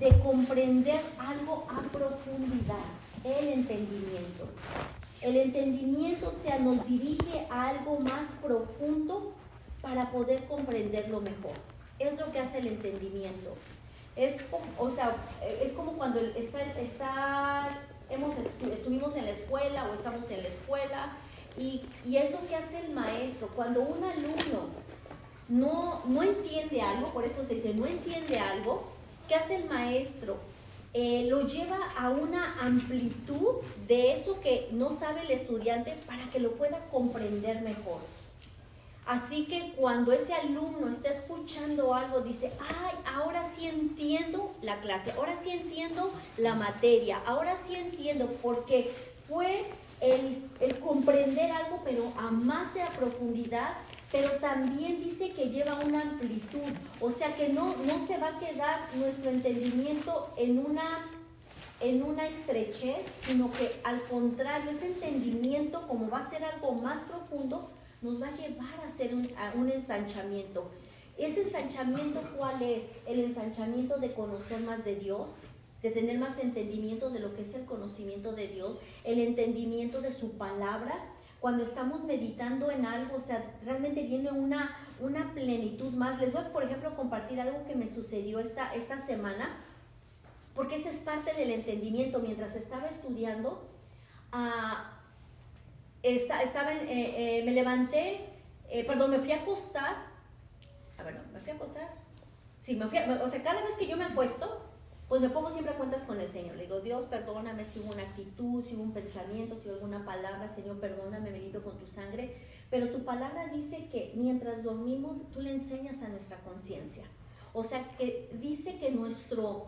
de comprender algo a profundidad, el entendimiento. El entendimiento, o sea, nos dirige a algo más profundo para poder comprenderlo mejor. Es lo que hace el entendimiento. Es como cuando estuvimos en la escuela o estamos en la escuela y es lo que hace el maestro. Cuando un alumno no entiende algo, por eso se dice no entiende algo, ¿qué hace el maestro? Lo lleva a una amplitud de eso que no sabe el estudiante para que lo pueda comprender mejor. Así que cuando ese alumno está escuchando algo, dice, ay, ahora sí entiendo la clase, ahora sí entiendo la materia, ahora sí entiendo, porque fue el comprender algo, pero a más a profundidad, pero también dice que lleva una amplitud, o sea que no se va a quedar nuestro entendimiento en una estrechez, sino que al contrario, ese entendimiento, como va a ser algo más profundo, nos va a llevar a hacer un ensanchamiento. ¿Ese ensanchamiento cuál es? El ensanchamiento de conocer más de Dios, de tener más entendimiento de lo que es el conocimiento de Dios, el entendimiento de su palabra. Cuando estamos meditando en algo, o sea, realmente viene una plenitud más. Les voy a, por ejemplo, compartir algo que me sucedió esta semana, porque esa es parte del entendimiento. Mientras estaba estudiando, me levanté, me fui a acostar. ¿Me fui a acostar? Sí, o sea, cada vez que yo me acuesto, pues me pongo siempre a cuentas con el Señor. Le digo, Dios, perdóname si hubo una actitud, si hubo un pensamiento, si hubo alguna palabra. Señor, perdóname, me limpio con tu sangre. Pero tu palabra dice que mientras dormimos, tú le enseñas a nuestra conciencia. O sea, que dice que nuestro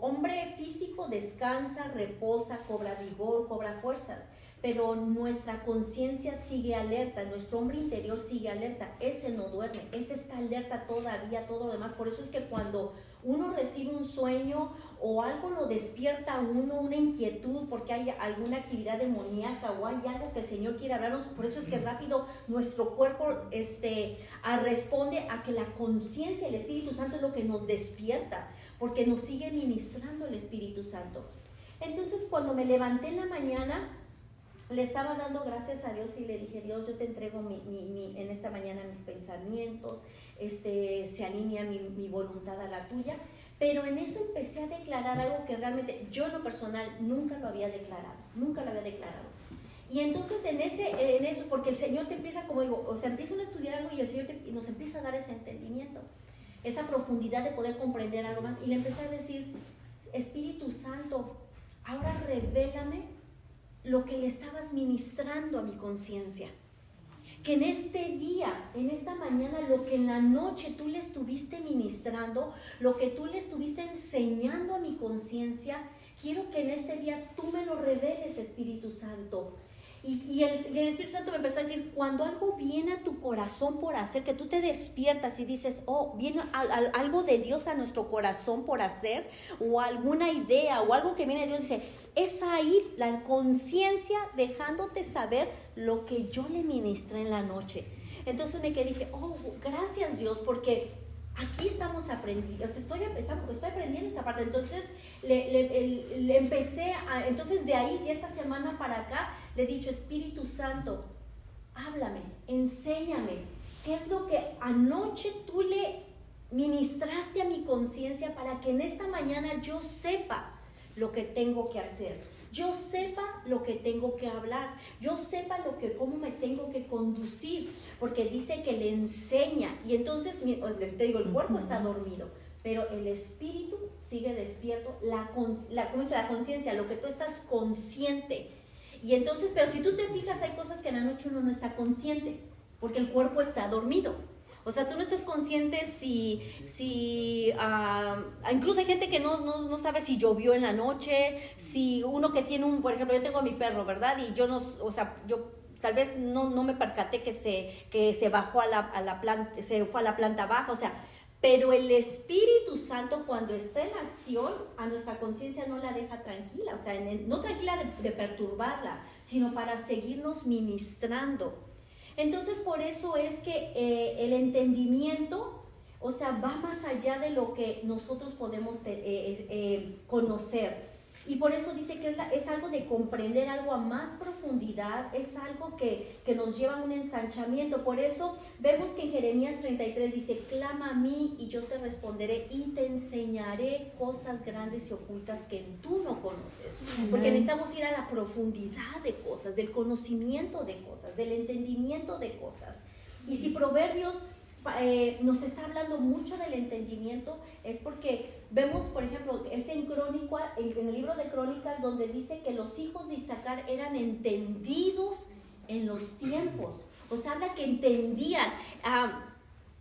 hombre físico descansa, reposa, cobra vigor, cobra fuerzas. Pero nuestra conciencia sigue alerta, nuestro hombre interior sigue alerta, ese no duerme, ese está alerta todavía, todo lo demás. Por eso es que cuando uno recibe un sueño o algo lo despierta a uno, una inquietud porque hay alguna actividad demoníaca o hay algo que el Señor quiere hablarnos, por eso es que rápido nuestro cuerpo responde a que la conciencia, el Espíritu Santo es lo que nos despierta, porque nos sigue ministrando el Espíritu Santo. Entonces cuando me levanté en la mañana, le estaba dando gracias a Dios y le dije, Dios, yo te entrego en esta mañana mis pensamientos, se alinea mi voluntad a la tuya, pero en eso empecé a declarar algo que realmente yo en lo personal nunca lo había declarado. Y entonces en eso, porque el Señor te empieza, como digo, o sea, empieza uno a estudiar algo y el Señor nos empieza a dar ese entendimiento, esa profundidad de poder comprender algo más, y le empecé a decir, Espíritu Santo, ahora revélame lo que le estabas ministrando a mi conciencia, que en este día, en esta mañana, lo que en la noche tú le estuviste ministrando, lo que tú le estuviste enseñando a mi conciencia, quiero que en este día tú me lo reveles, Espíritu Santo. Y el Espíritu Santo me empezó a decir, cuando algo viene a tu corazón por hacer, que tú te despiertas y dices, oh, viene algo de Dios a nuestro corazón por hacer, o alguna idea, o algo que viene de Dios, dice, es ahí la conciencia dejándote saber lo que yo le ministré en la noche. Entonces dije, oh, gracias Dios, porque aquí estamos aprendiendo, o sea, estoy aprendiendo esa parte. Entonces le empecé entonces de ahí, ya esta semana para acá, le he dicho, Espíritu Santo, háblame, enséñame, ¿qué es lo que anoche tú le ministraste a mi conciencia para que en esta mañana yo sepa lo que tengo que hacer? Yo sepa lo que tengo que hablar, yo sepa cómo me tengo que conducir, porque dice que le enseña, y entonces, te digo, el cuerpo está dormido, pero el espíritu sigue despierto, la conciencia, lo que tú estás consciente. Y entonces, pero si tú te fijas, hay cosas que en la noche uno no está consciente, porque el cuerpo está dormido. O sea, tú no estás consciente incluso hay gente que no sabe si llovió en la noche, si uno que tiene por ejemplo, yo tengo a mi perro, ¿verdad? Y yo yo tal vez no me percaté que se bajó a la planta, se fue a la planta baja, o sea, pero el Espíritu Santo cuando está en acción, a nuestra conciencia no la deja tranquila, o sea, no tranquila de perturbarla, sino para seguirnos ministrando. Entonces, por eso es que el entendimiento O sea, va más allá de lo que nosotros podemos conocer. Y por eso dice que es algo de comprender algo a más profundidad, es algo que nos lleva a un ensanchamiento. Por eso vemos que en Jeremías 33 dice, clama a mí y yo te responderé y te enseñaré cosas grandes y ocultas que tú no conoces. Porque necesitamos ir a la profundidad de cosas, del conocimiento de cosas, del entendimiento de cosas. Y si Proverbios nos está hablando mucho del entendimiento, es porque vemos, por ejemplo, es en el libro de Crónicas, donde dice que los hijos de Isaacar eran entendidos en los tiempos. O sea, habla que entendían.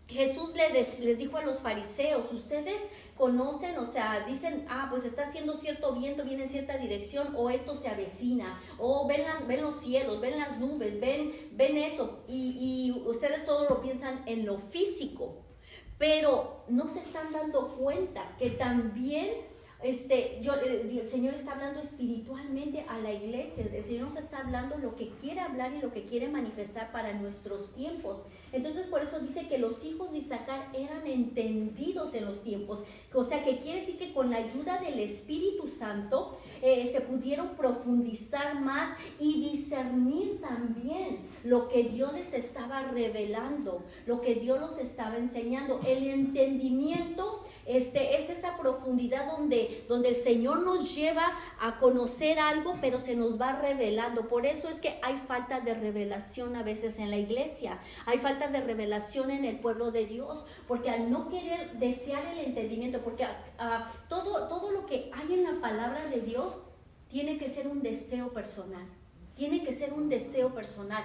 Jesús les dijo a los fariseos, ustedes conocen, o sea, dicen, pues está haciendo cierto viento, viene en cierta dirección, o esto se avecina, o ven los cielos, ven las nubes, ven esto, y ustedes todo lo piensan en lo físico, pero no se están dando cuenta que también el Señor está hablando espiritualmente a la iglesia. El Señor nos está hablando lo que quiere hablar y lo que quiere manifestar para nuestros tiempos. Entonces por eso dice que los hijos de Isaacar eran entendidos en los tiempos. O sea, que quiere decir que con la ayuda del Espíritu Santo pudieron profundizar más y discernir también lo que Dios les estaba revelando, lo que Dios los estaba enseñando. El entendimiento es esa profundidad donde el Señor nos lleva a conocer algo, pero se nos va revelando. Por eso es que hay falta de revelación a veces en la iglesia, hay falta de revelación en el pueblo de Dios, porque al no querer desear el entendimiento, porque todo lo que hay en la palabra de Dios tiene que ser un deseo personal. Tiene que ser un deseo personal.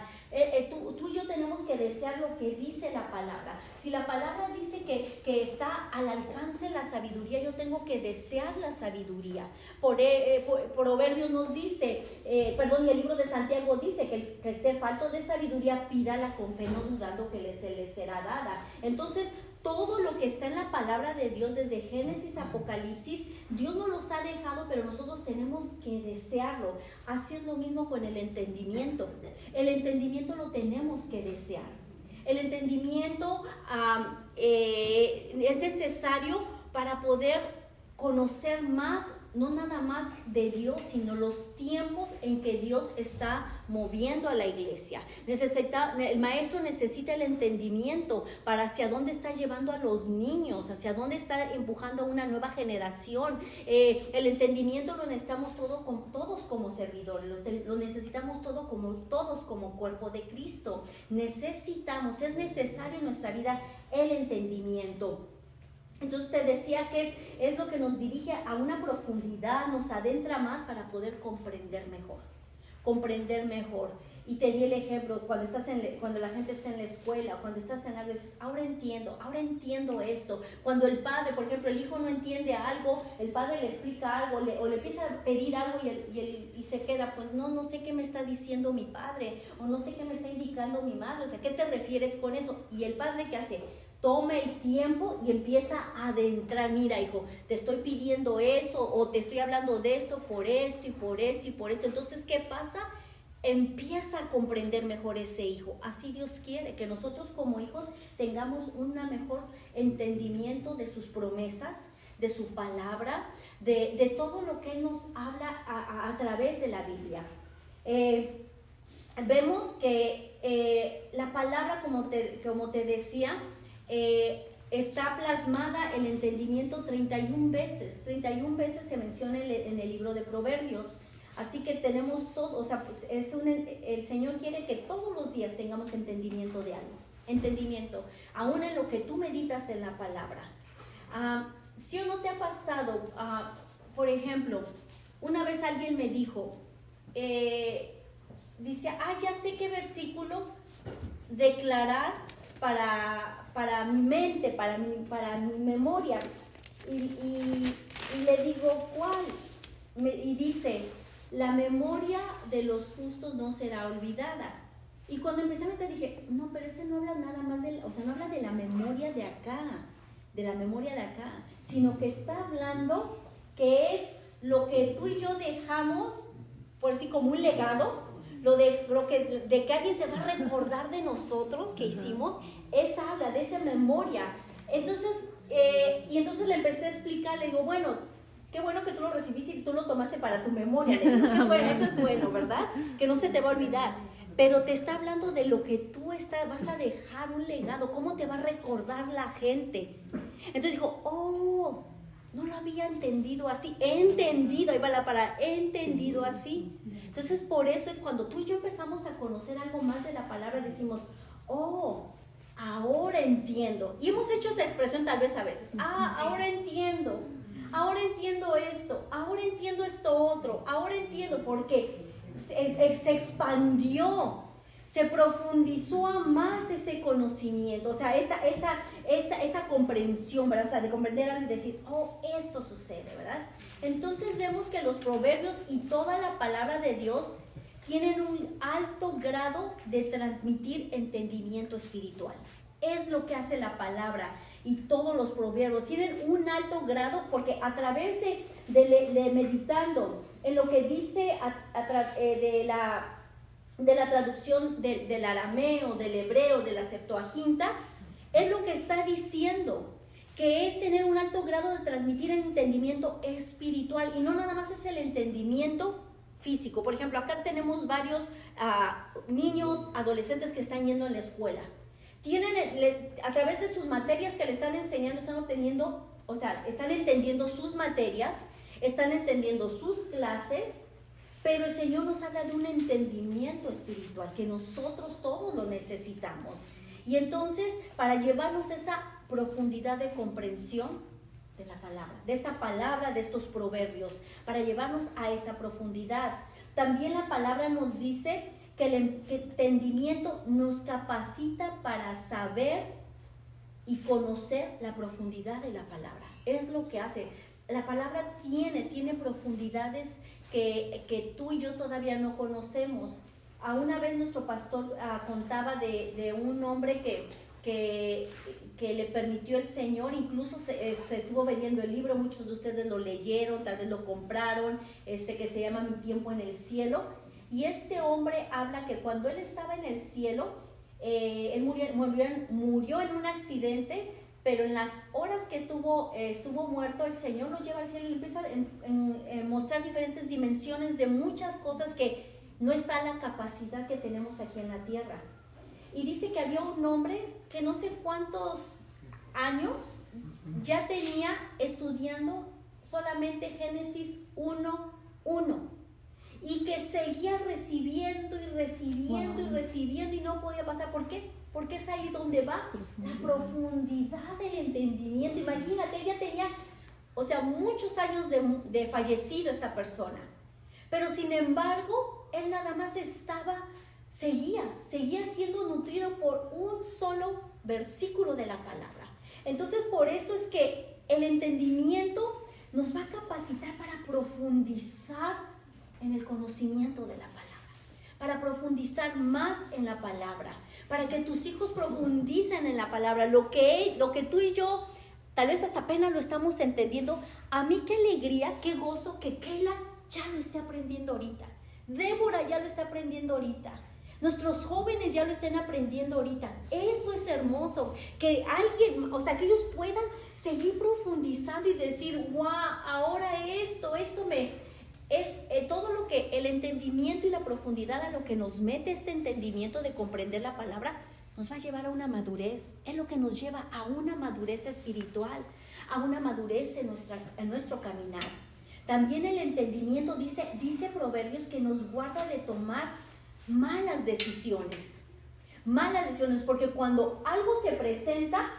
Tú y yo tenemos que desear lo que dice la palabra. Si la palabra dice que está al alcance la sabiduría, yo tengo que desear la sabiduría. Proverbios nos dice, el libro de Santiago dice que el que esté falto de sabiduría, pídala con fe, no dudando que le será dada. Entonces, todo lo que está en la palabra de Dios, desde Génesis a Apocalipsis, Dios nos los ha dejado, pero nosotros tenemos que desearlo. Así es lo mismo con el entendimiento. El entendimiento lo tenemos que desear. El entendimiento es necesario para poder conocer más, no nada más de Dios, sino los tiempos en que Dios está moviendo a la iglesia. El maestro necesita el entendimiento para hacia dónde está llevando a los niños, hacia dónde está empujando a una nueva generación. El entendimiento lo necesitamos todos como servidores, lo necesitamos todos como cuerpo de Cristo. Es necesario en nuestra vida el entendimiento. Entonces te decía que es lo que nos dirige a una profundidad, nos adentra más para poder comprender mejor. Y te di el ejemplo, cuando la gente está en la escuela, cuando estás en algo, dices, ahora entiendo esto. Cuando el padre, por ejemplo, el hijo no entiende algo, el padre le explica algo, o le empieza a pedir algo y se queda, pues no sé qué me está diciendo mi padre, o no sé qué me está indicando mi madre, o sea, ¿qué te refieres con eso? Y el padre, ¿qué hace? Toma el tiempo y empieza a adentrar. Mira, hijo, te estoy pidiendo eso, o te estoy hablando de esto por esto y por esto y por esto. Entonces, ¿qué pasa? Empieza a comprender mejor ese hijo. Así Dios quiere que nosotros como hijos tengamos un mejor entendimiento de sus promesas, de su palabra, de todo lo que Él nos habla a través de la Biblia. Vemos que la palabra, como te decía, está plasmada el entendimiento 31 veces. 31 veces se menciona en el libro de Proverbios. Así que tenemos todo, o sea, pues el Señor quiere que todos los días tengamos entendimiento de algo. Entendimiento, aún en lo que tú meditas en la palabra. ¿Sí o no te ha pasado? Por ejemplo, una vez alguien me dijo, dice, ya sé qué versículo declarar para mi mente, para mi memoria. Y le digo, ¿cuál? Y dice, la memoria de los justos no será olvidada. Y cuando empecé a meter dije, no, pero ese no habla nada más no habla de la memoria de acá, sino que está hablando que es lo que tú y yo dejamos, por decir, como un legado, de que alguien se va a recordar de nosotros que hicimos. Esa habla de esa memoria. Entonces, y entonces le empecé a explicar, le digo, bueno, qué bueno que tú lo recibiste y tú lo tomaste para tu memoria. Le digo, qué bueno, eso es bueno, ¿verdad? Que no se te va a olvidar. Pero te está hablando de lo que tú vas a dejar un legado, cómo te va a recordar la gente. Entonces dijo, oh, no lo había entendido así. He entendido, ahí va la palabra, he entendido así. Entonces por eso es cuando tú y yo empezamos a conocer algo más de la palabra, decimos, oh, ahora entiendo. Y hemos hecho esa expresión tal vez a veces. Ahora entiendo. Ahora entiendo esto. Ahora entiendo esto otro. Ahora entiendo porque se expandió, se profundizó a más ese conocimiento, o sea, esa comprensión, ¿verdad? O sea, de comprender algo y decir, oh, esto sucede, ¿verdad? Entonces vemos que los proverbios y toda la palabra de Dios tienen un alto grado de transmitir entendimiento espiritual. Es lo que hace la palabra y todos los proverbios tienen un alto grado porque a través de meditando en lo que dice de la traducción del arameo, del hebreo, de la Septuaginta, es lo que está diciendo, que es tener un alto grado de transmitir el entendimiento espiritual y no nada más es el entendimiento físico. Por ejemplo, acá tenemos varios niños, adolescentes que están yendo en la escuela. A través de sus materias que le están enseñando, están obteniendo, o sea, están entendiendo sus materias, están entendiendo sus clases, pero el Señor nos habla de un entendimiento espiritual que nosotros todos lo necesitamos. Y entonces, para llevarnos esa profundidad de comprensión de la palabra, de esta palabra, de estos proverbios, para llevarnos a esa profundidad. También la palabra nos dice que el entendimiento nos capacita para saber y conocer la profundidad de la palabra. Es lo que hace. La palabra tiene profundidades que tú y yo todavía no conocemos. Una vez nuestro pastor contaba de un hombre que le permitió el Señor, incluso se estuvo vendiendo el libro, muchos de ustedes lo leyeron, tal vez lo compraron, que se llama Mi tiempo en el cielo. Y este hombre habla que cuando él estaba en el cielo, él murió en un accidente, pero en las horas que estuvo muerto, el Señor lo lleva al cielo y le empieza a mostrar diferentes dimensiones de muchas cosas que no está a la capacidad que tenemos aquí en la tierra. Y dice que había un hombre que no sé cuántos años ya tenía estudiando solamente Génesis 1:1 y que seguía recibiendo y recibiendo y recibiendo y no podía pasar. ¿Por qué? Porque es ahí donde va la profundidad del entendimiento. Imagínate, ella tenía, o sea, muchos años de fallecido esta persona, pero sin embargo, él nada más seguía siendo nutrido por un solo versículo de la palabra. Entonces, por eso es que el entendimiento nos va a capacitar para profundizar en el conocimiento de la palabra, para profundizar más en la palabra, para que tus hijos profundicen en la palabra, lo que tú y yo tal vez hasta apenas lo estamos entendiendo. A mí qué alegría, qué gozo que Keila ya lo esté aprendiendo ahorita, Débora ya lo está aprendiendo ahorita, nuestros jóvenes ya lo estén aprendiendo ahorita. Eso es hermoso, que alguien, o sea, que ellos puedan seguir profundizando y decir, wow, ahora esto es todo lo que el entendimiento y la profundidad a lo que nos mete este entendimiento de comprender la palabra, nos va a llevar a una madurez. Es lo que nos lleva a una madurez espiritual, a una madurez en nuestro caminar. También el entendimiento dice Proverbios que nos guarda de tomar malas decisiones, porque cuando algo se presenta,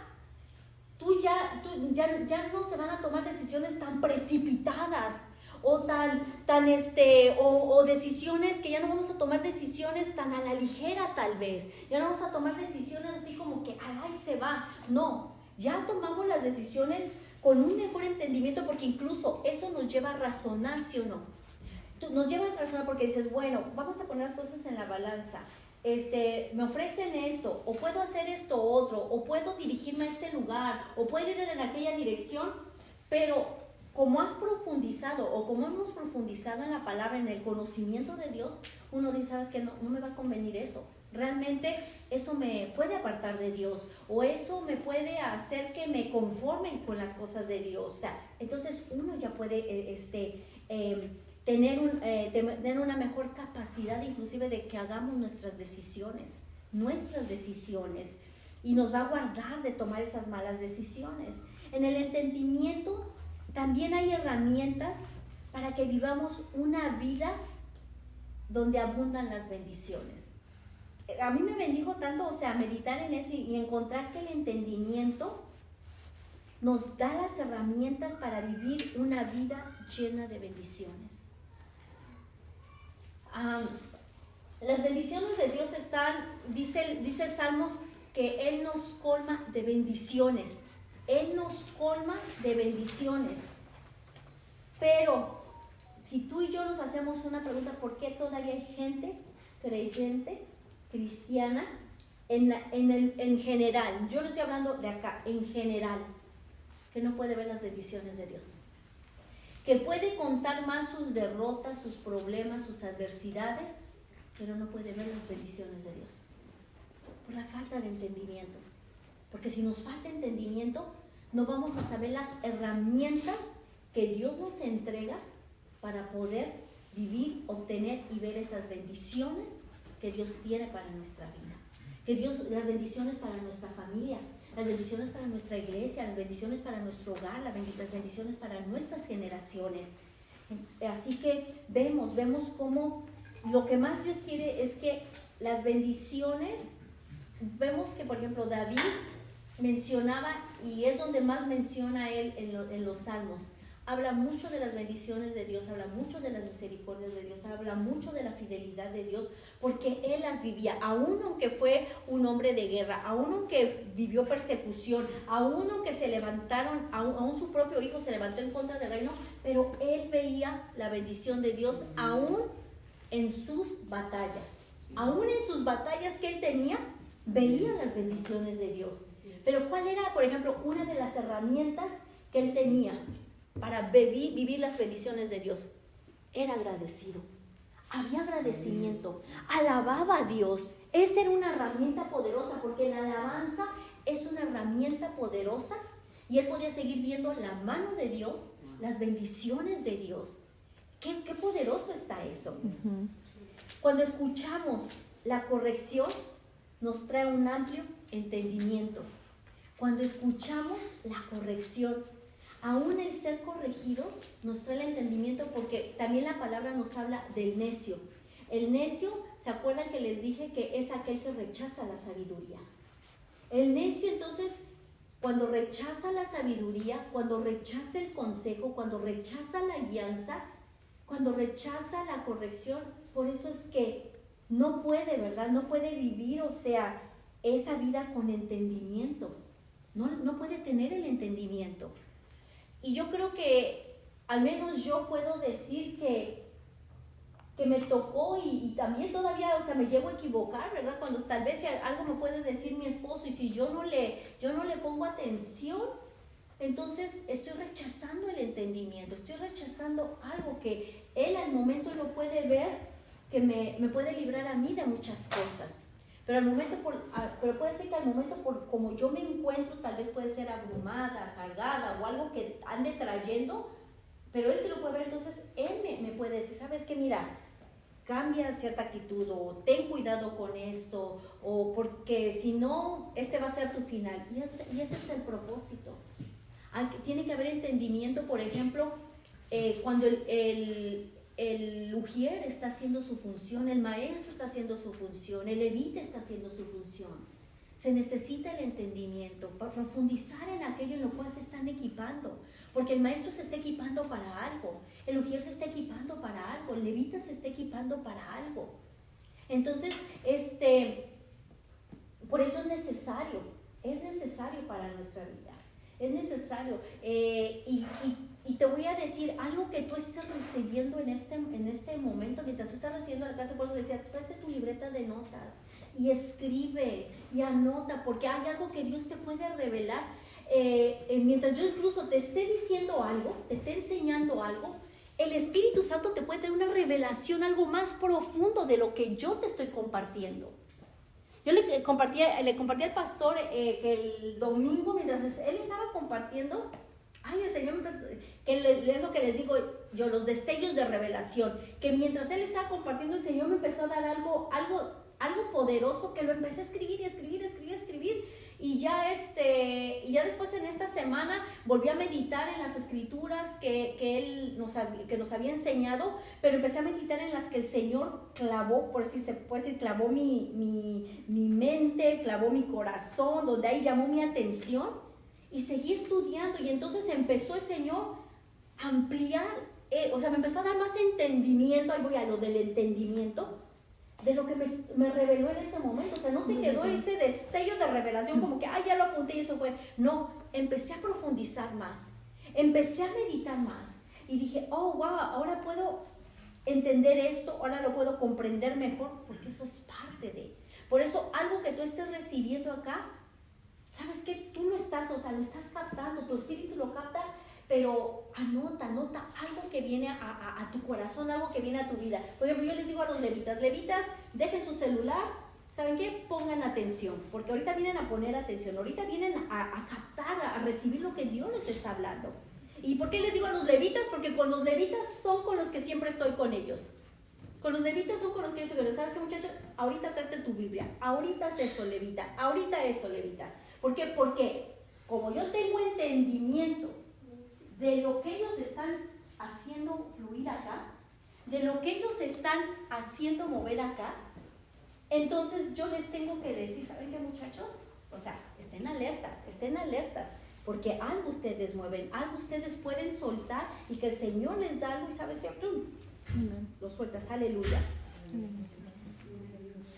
ya no se van a tomar decisiones tan precipitadas o decisiones que ya no vamos a tomar decisiones tan a la ligera tal vez, ya no vamos a tomar decisiones así como que ay se va, no, ya tomamos las decisiones con un mejor entendimiento porque incluso eso nos lleva a razonar, ¿sí o no? Nos lleva a razonar porque dices, bueno, vamos a poner las cosas en la balanza, me ofrecen esto, o puedo hacer esto otro, o puedo dirigirme a este lugar, o puedo ir en aquella dirección, pero como has profundizado o como hemos profundizado en la palabra, en el conocimiento de Dios, uno dice, ¿sabes qué? No me va a convenir eso. realmente eso me puede apartar de Dios, o eso me puede hacer que me conformen con las cosas de Dios. O sea, entonces uno ya puede tener una mejor capacidad inclusive de que hagamos nuestras decisiones, y nos va a guardar de tomar esas malas decisiones. En el entendimiento también hay herramientas para que vivamos una vida donde abundan las bendiciones. A mí me bendijo tanto, o sea, meditar en eso y encontrar que el entendimiento nos da las herramientas para vivir una vida llena de bendiciones. Las bendiciones de Dios están, dice Salmos, que Él nos colma de bendiciones. Él nos colma de bendiciones. Pero si tú y yo nos hacemos una pregunta, ¿por qué todavía hay gente creyente, cristiana, en general? Yo no estoy hablando de acá, en general, que no puede ver las bendiciones de Dios, que puede contar más sus derrotas, sus problemas, sus adversidades, pero no puede ver las bendiciones de Dios, por la falta de entendimiento. Porque si nos falta entendimiento, no vamos a saber las herramientas que Dios nos entrega para poder vivir, obtener y ver esas bendiciones que Dios tiene para nuestra vida. Que Dios, las bendiciones para nuestra familia, las bendiciones para nuestra iglesia, las bendiciones para nuestro hogar, las bendiciones para nuestras generaciones. Así que vemos cómo lo que más Dios quiere es que las bendiciones, vemos que por ejemplo David mencionaba, y es donde más menciona él en los salmos, habla mucho de las bendiciones de Dios, habla mucho de las misericordias de Dios, habla mucho de la fidelidad de Dios, porque él las vivía, aún aunque fue un hombre de guerra, aún aunque vivió persecución, aún aunque se levantaron, aún su propio hijo se levantó en contra del reino, pero él veía la bendición de Dios aún en sus batallas. Aún en sus batallas que él tenía, veía las bendiciones de Dios. Pero ¿cuál era, por ejemplo, una de las herramientas que él tenía para vivir las bendiciones de Dios? Era agradecido. Había agradecimiento. Alababa a Dios. Esa era una herramienta poderosa, porque la alabanza es una herramienta poderosa y él podía seguir viendo la mano de Dios, las bendiciones de Dios. Qué poderoso está eso. Cuando escuchamos la corrección, nos trae un amplio entendimiento. Cuando escuchamos la corrección, aún el ser corregidos nos trae el entendimiento, porque también la palabra nos habla del necio. El necio, ¿se acuerdan que les dije que es aquel que rechaza la sabiduría? El necio, entonces, cuando rechaza la sabiduría, cuando rechaza el consejo, cuando rechaza la guianza, cuando rechaza la corrección, por eso es que no puede, ¿verdad? No puede vivir, o sea, esa vida con entendimiento. No puede tener el entendimiento. Y yo creo que, al menos yo puedo decir que me tocó y también todavía, o sea, me llevo a equivocar, ¿verdad? Cuando tal vez algo me puede decir mi esposo y si yo no le pongo atención, entonces estoy rechazando el entendimiento, estoy rechazando algo que él al momento lo puede ver, que me puede librar a mí de muchas cosas. Pero pero puede ser que al momento, por como yo me encuentro, tal vez puede ser abrumada, cargada o algo que ande trayendo, pero él sí lo puede ver. Entonces él me puede decir, ¿sabes qué? Mira, cambia cierta actitud, o ten cuidado con esto, o porque si no, este va a ser tu final. Y ese es el propósito. Tiene que haber entendimiento, por ejemplo, cuando el ujier está haciendo su función, el maestro está haciendo su función, el levita está haciendo su función. Se necesita el entendimiento para profundizar en aquello en lo cual se están equipando, porque el maestro se está equipando para algo, el ujier se está equipando para algo, el levita se está equipando para algo. Entonces, por eso es necesario para nuestra vida, es necesario. Y te voy a decir algo que tú estás recibiendo en este momento, mientras tú estás recibiendo la clase. Por eso decía, tráete tu libreta de notas y escribe y anota, porque hay algo que Dios te puede revelar. Mientras yo incluso te esté diciendo algo, te esté enseñando algo, el Espíritu Santo te puede tener una revelación, algo más profundo de lo que yo te estoy compartiendo. Yo le compartí al pastor que el domingo, mientras él estaba compartiendo, ay, el Señor me empezó, es lo que les digo yo, los destellos de revelación, que mientras él estaba compartiendo, el Señor me empezó a dar algo poderoso, que lo empecé a escribir, y ya después en esta semana volví a meditar en las escrituras que él nos había enseñado, pero empecé a meditar en las que el Señor clavó, por decir, se puede decir, clavó mi mente, clavó mi corazón, donde ahí llamó mi atención, y seguí estudiando, y entonces empezó el Señor a ampliar, me empezó a dar más entendimiento, ahí voy a lo del entendimiento, de lo que me reveló en ese momento. O sea, no se quedó ese destello de revelación como que, ya lo apunté y eso fue. No, empecé a profundizar más, empecé a meditar más y dije, oh, wow, ahora puedo entender esto, ahora lo puedo comprender mejor, porque eso es parte de. Por eso, algo que tú estés recibiendo acá, ¿sabes qué? Tú lo estás captando, tu espíritu lo capta, pero anota algo que viene a tu corazón, algo que viene a tu vida. Por ejemplo, yo les digo a los levitas, dejen su celular, ¿saben qué? Pongan atención, porque ahorita vienen a poner atención, ahorita vienen a captar, a recibir lo que Dios les está hablando. ¿Y por qué les digo a los levitas? Porque con los levitas son con los que siempre estoy con ellos. Con los levitas son con los que yo estoy con ellos. ¿Sabes qué, muchachos? Ahorita trate tu Biblia, ahorita es esto, levita, ahorita esto, levita. ¿Por qué? Porque como yo tengo entendimiento de lo que ellos están haciendo fluir acá, de lo que ellos están haciendo mover acá, entonces yo les tengo que decir, ¿saben qué, muchachos? O sea, estén alertas, porque algo ustedes mueven, algo ustedes pueden soltar y que el Señor les da algo y ¿sabes qué? Lo sueltas, aleluya.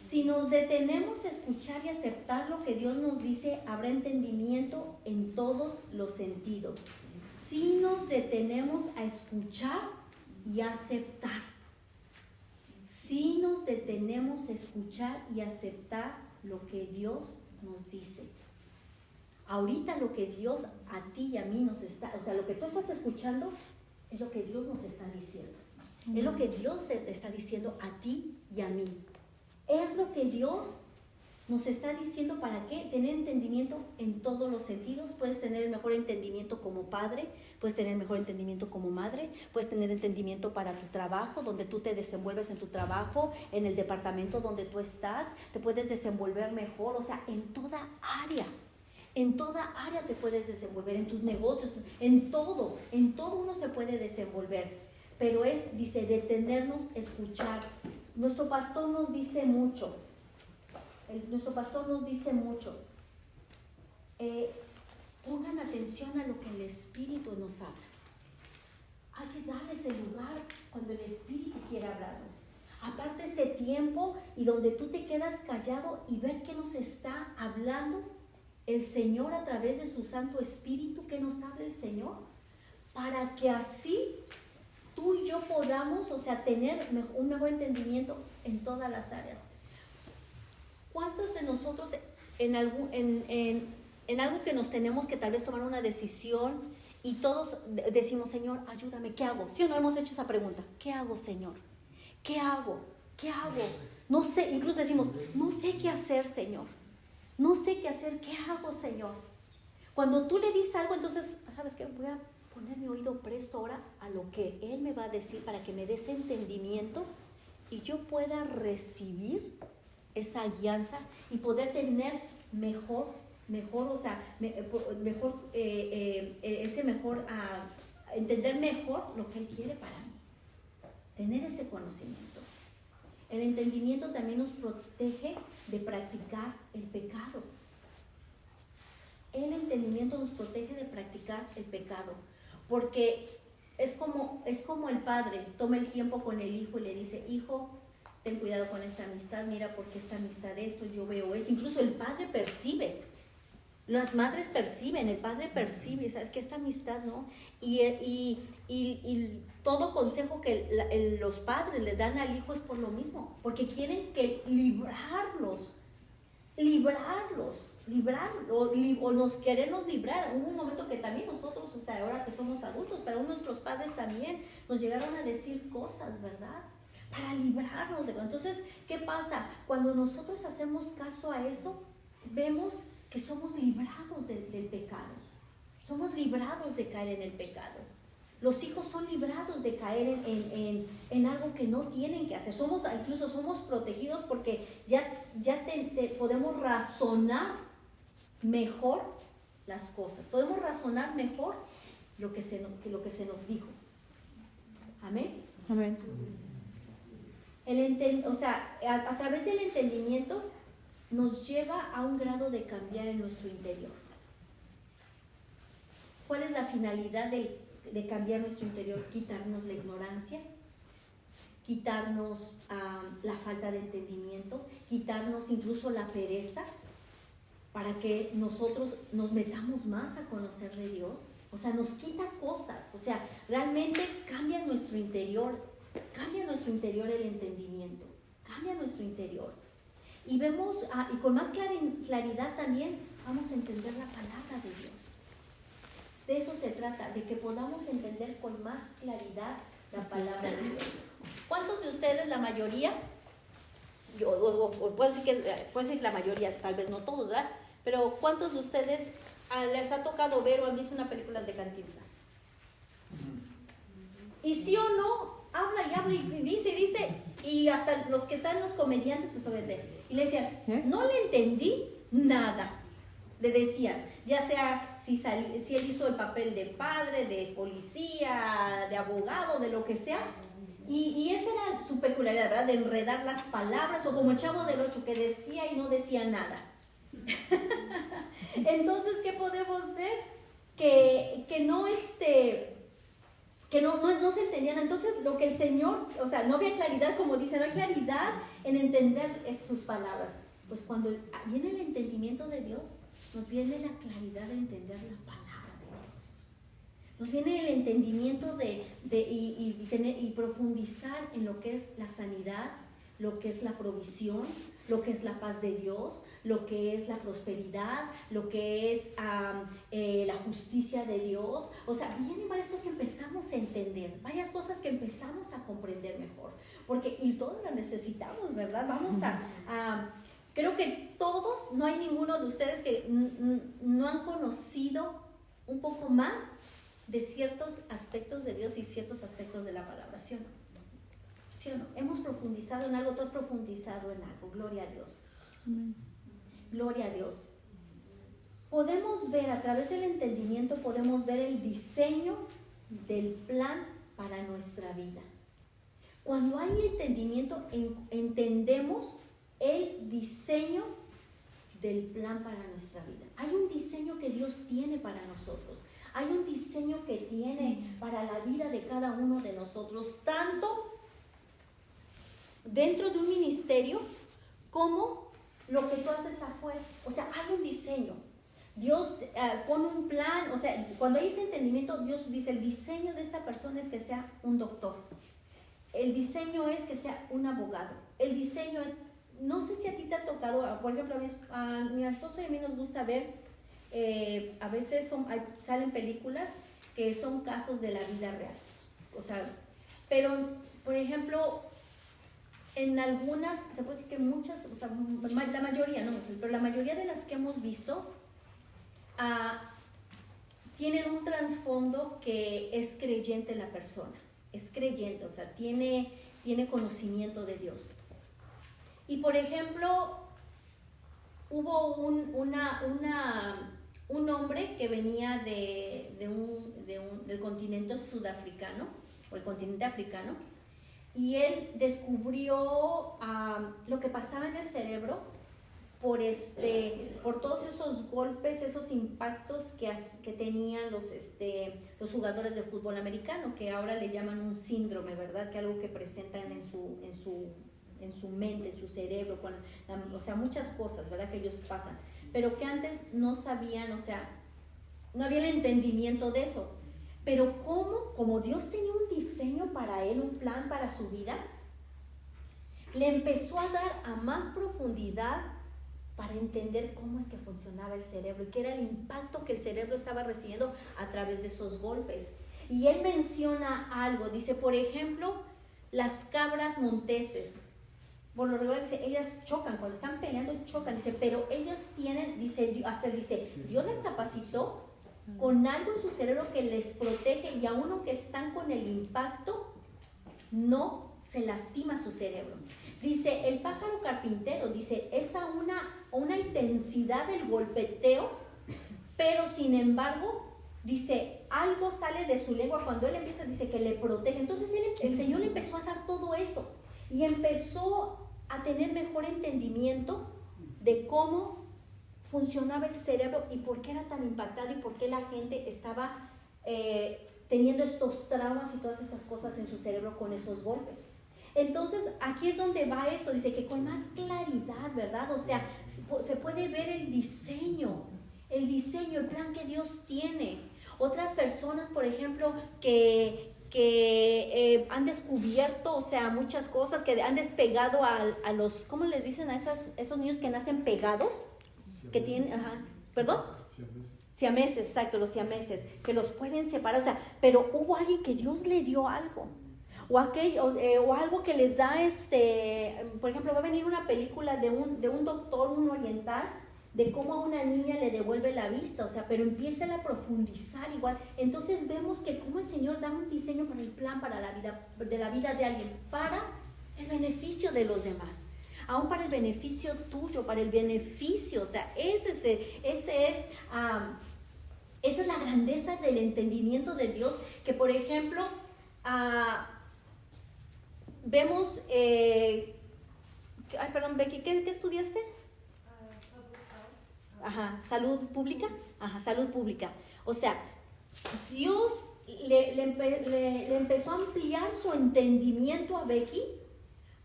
Si nos detenemos a escuchar y aceptar lo que Dios nos dice, habrá entendimiento en todos los sentidos. Si nos detenemos a escuchar y aceptar. Si nos detenemos a escuchar y aceptar lo que Dios nos dice. Ahorita lo que Dios a ti y a mí nos está, o sea, lo que tú estás escuchando es lo que Dios nos está diciendo. Es lo que Dios está diciendo a ti y a mí. Es lo que Dios nos está diciendo. ¿Para qué? Tener entendimiento en todos los sentidos. Puedes tener el mejor entendimiento como padre, puedes tener el mejor entendimiento como madre, puedes tener entendimiento para tu trabajo, donde tú te desenvuelves en tu trabajo, en el departamento donde tú estás, te puedes desenvolver mejor, o sea, en toda área te puedes desenvolver, en tus negocios, en todo uno se puede desenvolver, pero dice, detenernos, escuchar. Nuestro pastor nos dice mucho. Pongan atención a lo que el Espíritu nos habla. Hay que darle ese lugar cuando el Espíritu quiere hablarnos. Aparte ese tiempo y donde tú te quedas callado y ver qué nos está hablando el Señor a través de su Santo Espíritu, que nos habla el Señor, para que así tú y yo podamos, o sea, tener un mejor entendimiento en todas las áreas. ¿Cuántos de nosotros en algo que nos tenemos que tal vez tomar una decisión y todos decimos, Señor, ayúdame, ¿qué hago? ¿Sí o no hemos hecho esa pregunta? ¿Qué hago, Señor? ¿Qué hago? No sé, incluso decimos, no sé qué hacer, Señor. No sé qué hacer, ¿qué hago, Señor? Cuando tú le dices algo, entonces, ¿sabes qué? Voy a poner mi oído presto ahora a lo que Él me va a decir para que me dé ese entendimiento y yo pueda recibir esa guianza y poder tener entender mejor lo que Él quiere para mí. Tener ese conocimiento. El entendimiento también nos protege de practicar el pecado. El entendimiento nos protege de practicar el pecado, porque es como el padre toma el tiempo con el hijo y le dice, hijo, ten cuidado con esta amistad, mira porque esta amistad esto, yo veo esto. Incluso el padre percibe, las madres perciben, el padre percibe, ¿sabes qué? Esta amistad, ¿no? Y todo consejo que los padres le dan al hijo es por lo mismo, porque quieren que librarlos, o nos queremos librar. Hubo un momento que también nosotros, o sea, ahora que somos adultos, pero nuestros padres también nos llegaron a decir cosas, ¿verdad? para librarnos de... Entonces, ¿qué pasa? Cuando nosotros hacemos caso a eso, vemos que somos librados del pecado. Somos librados de caer en el pecado. Los hijos son librados de caer en algo que no tienen que hacer. Incluso somos protegidos porque ya podemos razonar mejor las cosas. Podemos razonar mejor lo que se nos dijo. Amén. Amén. A través del entendimiento nos lleva a un grado de cambiar en nuestro interior. ¿Cuál es la finalidad de cambiar nuestro interior? Quitarnos la ignorancia, quitarnos la falta de entendimiento, quitarnos incluso la pereza, para que nosotros nos metamos más a conocer de Dios. O sea, nos quita cosas, o sea, realmente cambia nuestro interior el entendimiento, cambia nuestro interior. Y vemos, y con más claridad también, vamos a entender la palabra de Dios. De eso se trata, de que podamos entender con más claridad la palabra de Dios. ¿Cuántos de ustedes, la mayoría, puedo decir la mayoría, tal vez no todos, ¿verdad? Pero ¿cuántos de ustedes les ha tocado ver o han visto una película de Cantinflas? Y sí o no, habla y dice, y hasta los que están los comediantes, pues obviamente, y le decían, no le entendí nada, le decían, ya sea si él hizo el papel de padre, de policía, de abogado, de lo que sea, y esa era su peculiaridad, ¿verdad? De enredar las palabras, o como el Chavo del Ocho, que decía y no decía nada. Entonces, ¿qué podemos ver? Que no se entendían. Entonces, lo que el Señor, o sea, no había claridad, como dice, no hay claridad en entender sus palabras. Pues cuando viene el entendimiento de Dios, nos viene la claridad de entender la palabra de Dios. Nos viene el entendimiento y profundizar en lo que es la sanidad, lo que es la provisión, lo que es la paz de Dios, lo que es la prosperidad, lo que es la justicia de Dios. O sea, vienen varias cosas que empezamos a entender, varias cosas que empezamos a comprender mejor, y todos lo necesitamos, ¿verdad? Creo que todos, no hay ninguno de ustedes que no han conocido un poco más de ciertos aspectos de Dios y ciertos aspectos de la palabra, ¿sí o no? ¿Sí o no? Hemos profundizado en algo, tú has profundizado en algo, gloria a Dios. Amén. Gloria a Dios. Podemos ver, a través del entendimiento, podemos ver el diseño del plan para nuestra vida. Cuando hay entendimiento, entendemos el diseño del plan para nuestra vida. Hay un diseño que Dios tiene para nosotros. Hay un diseño que tiene para la vida de cada uno de nosotros, tanto dentro de un ministerio como lo que tú haces afuera. O sea, hay un diseño. Dios pone un plan. O sea, cuando hay ese entendimiento, Dios dice, el diseño de esta persona es que sea un doctor. El diseño es que sea un abogado. El diseño es, no sé si a ti te ha tocado, por ejemplo, a mi esposo y a mí nos gusta ver, a veces salen películas que son casos de la vida real. O sea, pero, por ejemplo, en algunas, se puede decir que muchas, o sea, la mayoría, no, pero la mayoría de las que hemos visto tienen un trasfondo que es creyente la persona, es creyente, o sea, tiene conocimiento de Dios. Y por ejemplo, hubo un hombre que venía del continente sudafricano, o el continente africano, y él descubrió lo que pasaba en el cerebro por todos esos golpes, esos impactos que tenían los jugadores de fútbol americano, que ahora le llaman un síndrome, ¿verdad? Que algo que presentan en su mente, en su cerebro, o sea, muchas cosas, ¿verdad? Que ellos pasan, pero que antes no sabían, o sea, no había el entendimiento de eso. Pero como Dios tenía un diseño para él, un plan para su vida, le empezó a dar a más profundidad para entender cómo es que funcionaba el cerebro y qué era el impacto que el cerebro estaba recibiendo a través de esos golpes. Y él menciona algo, dice, por ejemplo, las cabras monteses, por lo regular dice, ellas chocan, cuando están peleando chocan, dice, pero ellas tienen, dice, hasta dice, Dios les capacitó con algo en su cerebro que les protege y aun aunque están con el impacto, no se lastima su cerebro. Dice, el pájaro carpintero, dice, es a una intensidad del golpeteo, pero sin embargo, dice, algo sale de su lengua cuando él empieza, dice que le protege. Entonces el Señor le empezó a dar todo eso y empezó a tener mejor entendimiento de cómo funcionaba el cerebro y por qué era tan impactado y por qué la gente estaba teniendo estos traumas y todas estas cosas en su cerebro con esos golpes. Entonces aquí es donde va esto, dice que con más claridad, ¿verdad? O sea, se puede ver el diseño, el plan que Dios tiene. Otras personas, por ejemplo, que han descubierto, o sea, muchas cosas, que han despegado a los, ¿cómo les dicen a esos niños que nacen pegados? Que tienen, ¿perdón? Siameses, exacto, los siameses, que los pueden separar, o sea, pero hubo alguien que Dios le dio algo. O algo que les da, por ejemplo, va a venir una película de un doctor, un oriental, de cómo a una niña le devuelve la vista, o sea, pero empieza a profundizar igual. Entonces vemos que cómo el Señor da un diseño para el plan, para la vida de alguien, para el beneficio de los demás, aún para el beneficio tuyo, para el beneficio, o sea, esa es la grandeza del entendimiento de Dios, que por ejemplo, vemos, perdón, Becky, ¿qué estudiaste? Salud pública. Salud pública. O sea, Dios le empezó a ampliar su entendimiento a Becky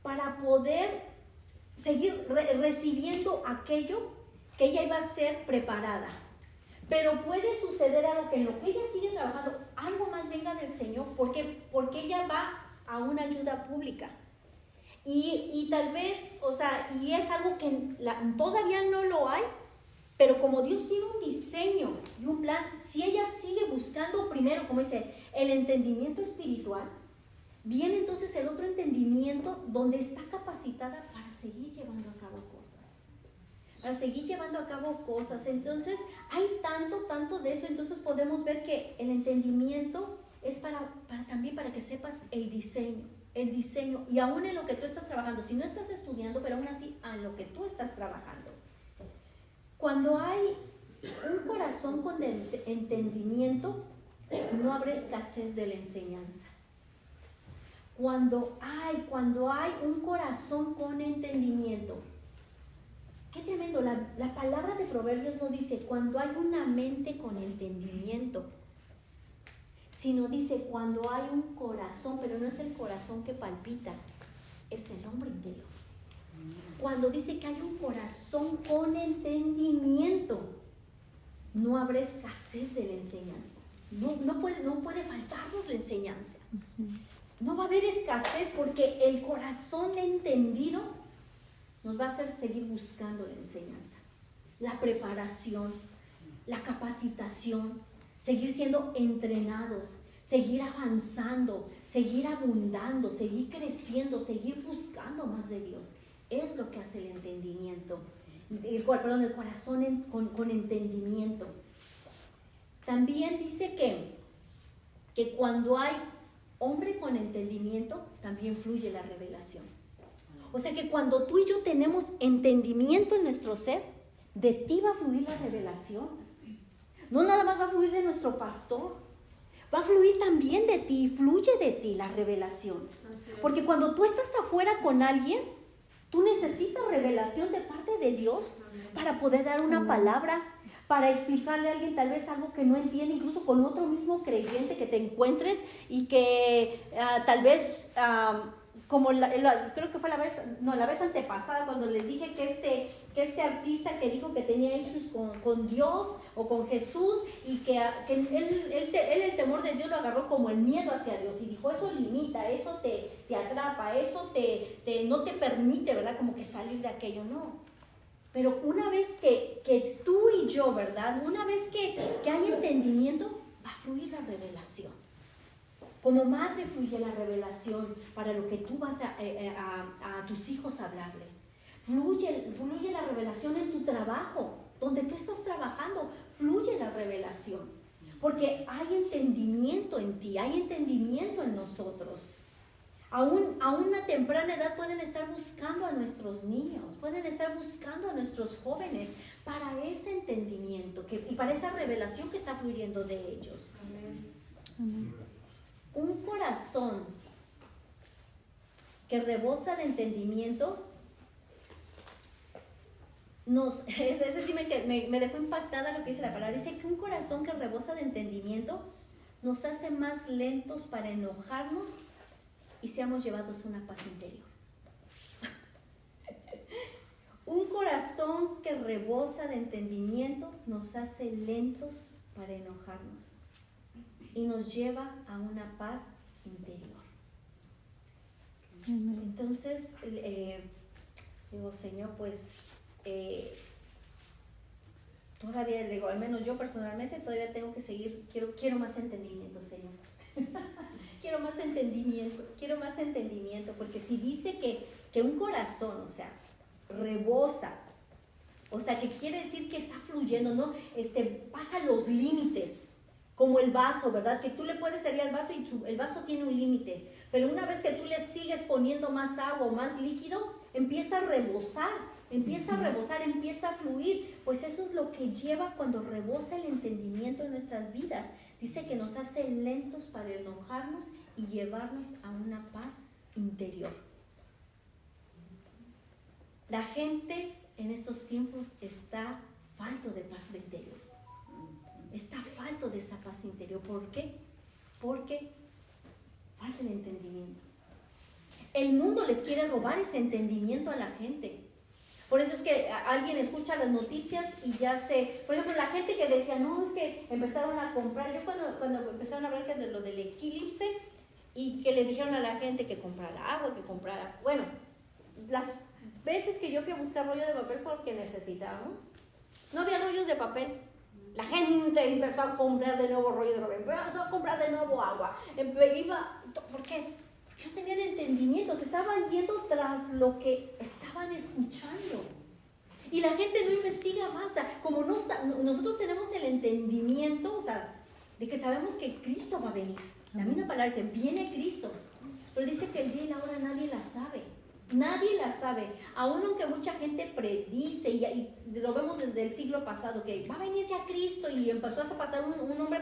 para poder seguir recibiendo aquello que ella iba a ser preparada. Pero puede suceder algo que en lo que ella sigue trabajando, algo más venga del Señor, porque ella va a una ayuda pública. Y tal vez, o sea, y es algo que todavía no lo hay, pero como Dios tiene un diseño y un plan, si ella sigue buscando primero, como dice, el entendimiento espiritual, viene entonces el otro entendimiento donde está capacitada para seguir llevando a cabo cosas. Entonces, hay tanto de eso, entonces podemos ver que el entendimiento es también para que sepas el diseño, y aún en lo que tú estás trabajando, si no estás estudiando, pero aún así, a lo que tú estás trabajando. Cuando hay un corazón con entendimiento, no habrá escasez de la enseñanza. Cuando hay un corazón con entendimiento, qué tremendo, la palabra de Proverbios no dice cuando hay una mente con entendimiento, sino dice cuando hay un corazón, pero no es el corazón que palpita, es el hombre interior. Cuando dice que hay un corazón con entendimiento, no habrá escasez de la enseñanza. No puede faltarnos la enseñanza. No va a haber escasez porque el corazón entendido nos va a hacer seguir buscando la enseñanza, la preparación, la capacitación, seguir siendo entrenados, seguir avanzando, seguir abundando, seguir creciendo, seguir buscando más de Dios. Es lo que hace el entendimiento, el corazón con entendimiento. También dice que cuando hay hombre con entendimiento, también fluye la revelación. O sea que cuando tú y yo tenemos entendimiento en nuestro ser, de ti va a fluir la revelación. No nada más va a fluir de nuestro pastor, va a fluir también de ti, y fluye de ti la revelación. Porque cuando tú estás afuera con alguien, tú necesitas revelación de parte de Dios para poder dar una palabra, para explicarle a alguien tal vez algo que no entiende, incluso con otro mismo creyente que te encuentres y que tal vez, como creo que fue la vez antepasada cuando les dije que este artista que dijo que tenía issues con Dios o con Jesús y que él el temor de Dios lo agarró como el miedo hacia Dios y dijo, eso limita, eso te atrapa, eso no te permite, ¿verdad? Como que salir de aquello, no. Pero una vez que tú y yo, ¿verdad? Una vez que hay entendimiento, va a fluir la revelación. Como madre fluye la revelación para lo que tú vas a tus hijos a hablarle. Fluye la revelación en tu trabajo, donde tú estás trabajando, fluye la revelación. Porque hay entendimiento en ti, hay entendimiento en nosotros. A una temprana edad pueden estar buscando a nuestros niños, pueden estar buscando a nuestros jóvenes para ese entendimiento y para esa revelación que está fluyendo de ellos. Amén. Un corazón que rebosa de entendimiento, ese sí me dejó impactada lo que dice la palabra. Dice que un corazón que rebosa de entendimiento nos hace más lentos para enojarnos y seamos llevados a una paz interior. Un corazón que rebosa de entendimiento nos hace lentos para enojarnos y nos lleva a una paz interior. Entonces, digo, Señor, pues todavía, digo, al menos yo personalmente todavía tengo que seguir, quiero más entendimiento, Señor. quiero más entendimiento, porque si dice que un corazón, o sea, rebosa, o sea, que quiere decir que está fluyendo, ¿no? Pasa los límites, como el vaso, ¿verdad? Que tú le puedes servir al vaso y el vaso tiene un límite, pero una vez que tú le sigues poniendo más agua o más líquido, empieza a rebosar, empieza a fluir. Pues eso es lo que lleva cuando rebosa el entendimiento en nuestras vidas. Dice que nos hace lentos para enojarnos y llevarnos a una paz interior. La gente en estos tiempos está falto de paz interior. Está falto de esa paz interior. ¿Por qué? Porque falta el entendimiento. El mundo les quiere robar ese entendimiento a la gente. Por eso es que alguien escucha las noticias y ya sé, por ejemplo, la gente que decía, no, es que empezaron a comprar, yo cuando empezaron a hablar de lo del eclipse y que le dijeron a la gente que comprara agua, que comprara, bueno, las veces que yo fui a buscar rollo de papel porque necesitábamos, no había rollos de papel. La gente empezó a comprar de nuevo rollo de papel, empezó a comprar de nuevo agua. ¿Por qué? Porque no tenían entendimiento, se estaban yendo tras lo que estaban escuchando. Y la gente no investiga más, o sea, como nosotros tenemos el entendimiento, o sea, de que sabemos que Cristo va a venir. La misma palabra dice, viene Cristo, pero dice que el día y la hora nadie la sabe. Nadie la sabe, aun aunque mucha gente predice, y lo vemos desde el siglo pasado, que va a venir ya Cristo, y empezó hasta a pasar un hombre,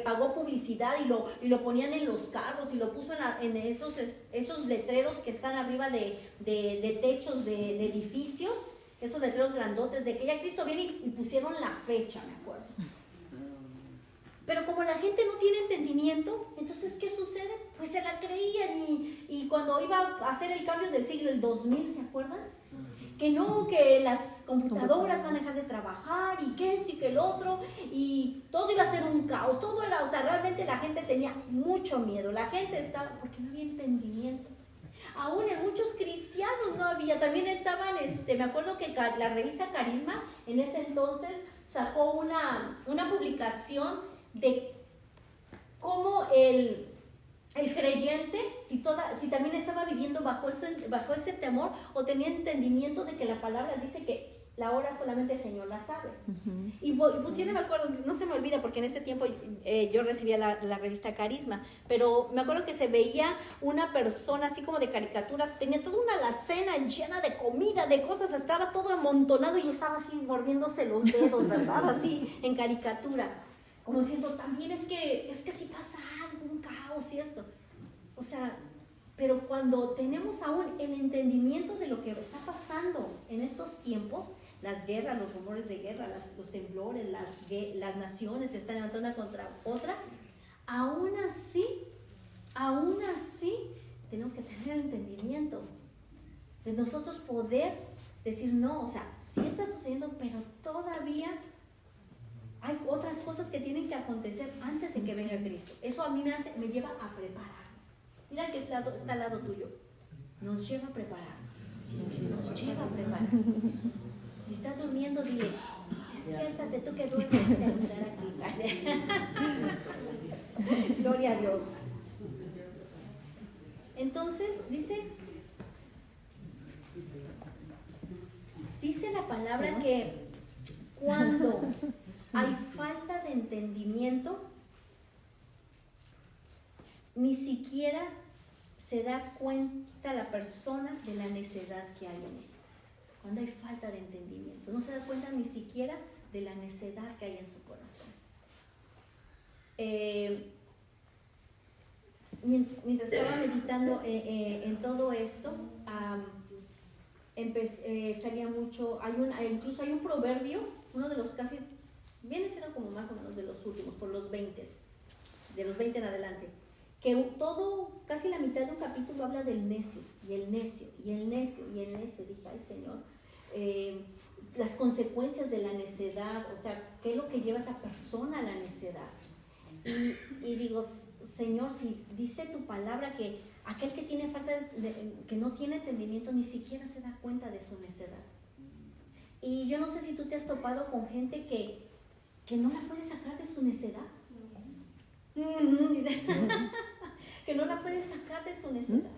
pagó publicidad y lo ponían en los carros y lo puso en esos letreros que están arriba de techos de edificios, esos letreros grandotes de que ya Cristo viene, y pusieron la fecha, me acuerdo. Pero como la gente no tiene entendimiento, entonces, ¿qué sucede? Pues se la creían y cuando iba a hacer el cambio del siglo, el 2000, ¿se acuerdan? Que no, que las computadoras van a dejar de trabajar y que esto y que el otro, y todo iba a ser un caos, todo era, o sea, realmente la gente tenía mucho miedo, la gente estaba, porque no había entendimiento. Aún en muchos cristianos no había, también estaban, me acuerdo que la revista Carisma en ese entonces sacó una publicación de cómo el creyente, si también estaba viviendo bajo ese temor o tenía entendimiento de que la palabra dice que la hora solamente el Señor la sabe. Uh-huh. Y pusieron, me acuerdo, no se me olvida porque en ese tiempo yo recibía la revista Carisma, pero me acuerdo que se veía una persona así como de caricatura, tenía toda una alacena llena de comida, de cosas, estaba todo amontonado y estaba así mordiéndose los dedos, ¿verdad? Así en caricatura. Como diciendo, también es que si pasa algo, un caos y esto. O sea, pero cuando tenemos aún el entendimiento de lo que está pasando en estos tiempos, las guerras, los rumores de guerra, los temblores, las naciones que están levantando una contra otra, aún así, tenemos que tener el entendimiento de nosotros poder decir, no, o sea, sí está sucediendo, pero todavía hay otras cosas que tienen que acontecer antes de que venga Cristo. Eso a mí me lleva a preparar. Mira el que está al lado tuyo. Nos lleva a preparar. Si estás durmiendo, dile, despiértate tú que duermes y te ayudará a Cristo. Gloria a Dios. Entonces, dice la palabra que cuando hay falta de entendimiento, ni siquiera se da cuenta la persona de la necedad que hay en él. Cuando hay falta de entendimiento, no se da cuenta ni siquiera de la necedad que hay en su corazón. Mientras estaba meditando en todo esto, salía mucho, incluso hay un proverbio, uno de los casi, viene siendo como más o menos de los últimos, por los 20, de los 20 en adelante, que casi la mitad de un capítulo habla del necio, y el necio, y el necio, y el necio. Dije, ay Señor, las consecuencias de la necedad, o sea, ¿qué es lo que lleva a esa persona a la necedad? Y digo, Señor, si dice tu palabra que aquel que tiene que no tiene entendimiento, ni siquiera se da cuenta de su necedad. Y yo no sé si tú te has topado con gente que no la puede sacar de su necedad. Que no la puede sacar de su necedad.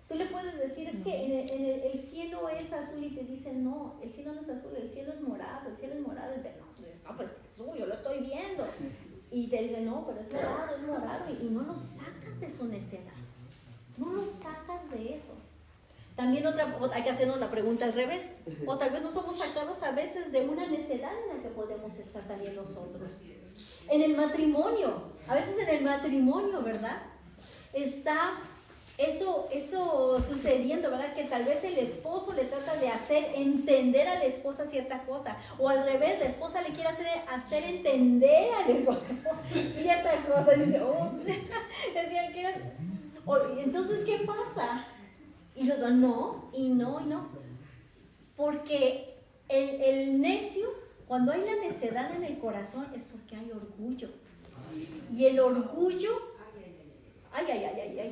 Tú le puedes decir, es que el cielo es azul, y te dicen, no, el cielo no es azul, el cielo es morado, el cielo es morado. Y te no, pero es azul, yo lo estoy viendo. Y te dicen, no, pero es morado, y no lo sacas de su necedad. No lo sacas de eso. También hay que hacernos la pregunta al revés. O tal vez no somos sacados a veces de una necedad en la que podemos estar también nosotros. En el matrimonio, a veces en el matrimonio, ¿verdad? Está eso sucediendo, ¿verdad? Que tal vez el esposo le trata de hacer entender a la esposa cierta cosa, o al revés, la esposa le quiere hacer entender al esposo cierta cosa. Y dice, entonces, ¿qué pasa? Y los dos, no. Porque el necio, cuando hay la necedad en el corazón, es porque hay orgullo. Y el orgullo,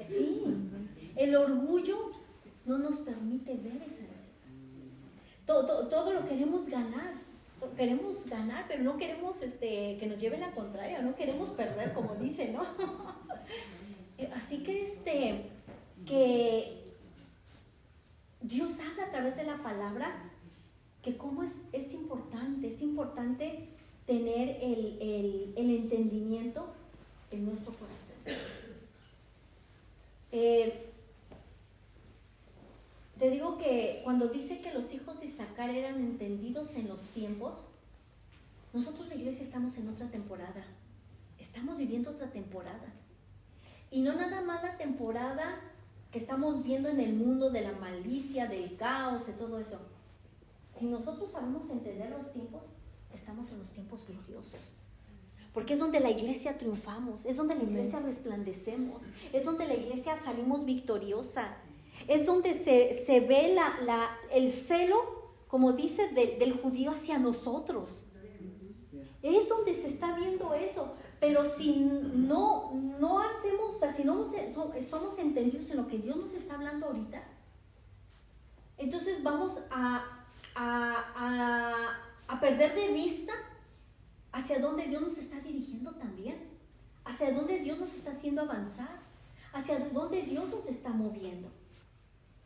sí. El orgullo no nos permite ver esa necedad. Todo lo queremos ganar. Queremos ganar, pero no queremos que nos lleve la contraria, no queremos perder, como dice, ¿no? Así que Dios habla a través de la palabra que cómo es importante tener el entendimiento en nuestro corazón. Te digo que cuando dice que los hijos de Isaacar eran entendidos en los tiempos, nosotros la iglesia estamos en otra temporada, estamos viviendo otra temporada. Y no nada más la temporada que estamos viendo en el mundo de la malicia, del caos, de todo eso. Si nosotros sabemos entender los tiempos, estamos en los tiempos gloriosos. Porque es donde la iglesia triunfamos, es donde la iglesia resplandecemos, es donde la iglesia salimos victoriosa, es donde se ve el celo, como dice, del judío hacia nosotros. Es donde se está viendo eso. Pero si no hacemos, o sea, si no somos entendidos en lo que Dios nos está hablando ahorita, entonces vamos a perder de vista hacia dónde Dios nos está dirigiendo también, hacia dónde Dios nos está haciendo avanzar, hacia dónde Dios nos está moviendo,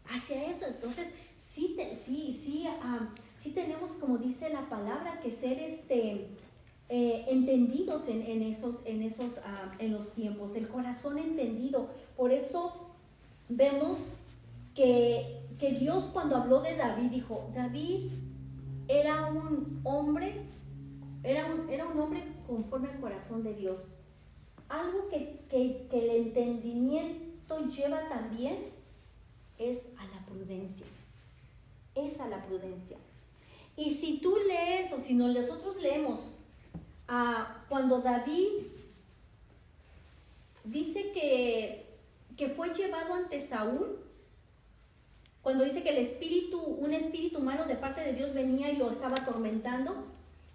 hacia eso. Entonces sí tenemos, como dice la palabra, que ser entendidos en los tiempos, el corazón entendido. Por eso vemos que Dios, cuando habló de David, dijo, David era un hombre conforme al corazón de Dios. Algo que el entendimiento lleva también es a la prudencia. Y si tú lees, o si nosotros leemos, cuando David dice que fue llevado ante Saúl, cuando dice que un espíritu malo de parte de Dios venía y lo estaba atormentando,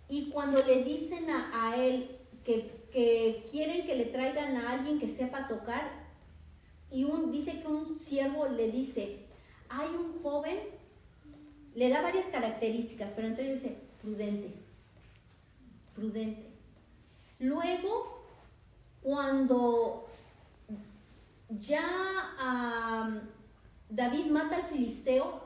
y cuando le dicen a él que quieren que le traigan a alguien que sepa tocar, y dice que un siervo le dice, hay un joven, le da varias características, pero entonces dice, prudente. Luego, cuando David mata al filisteo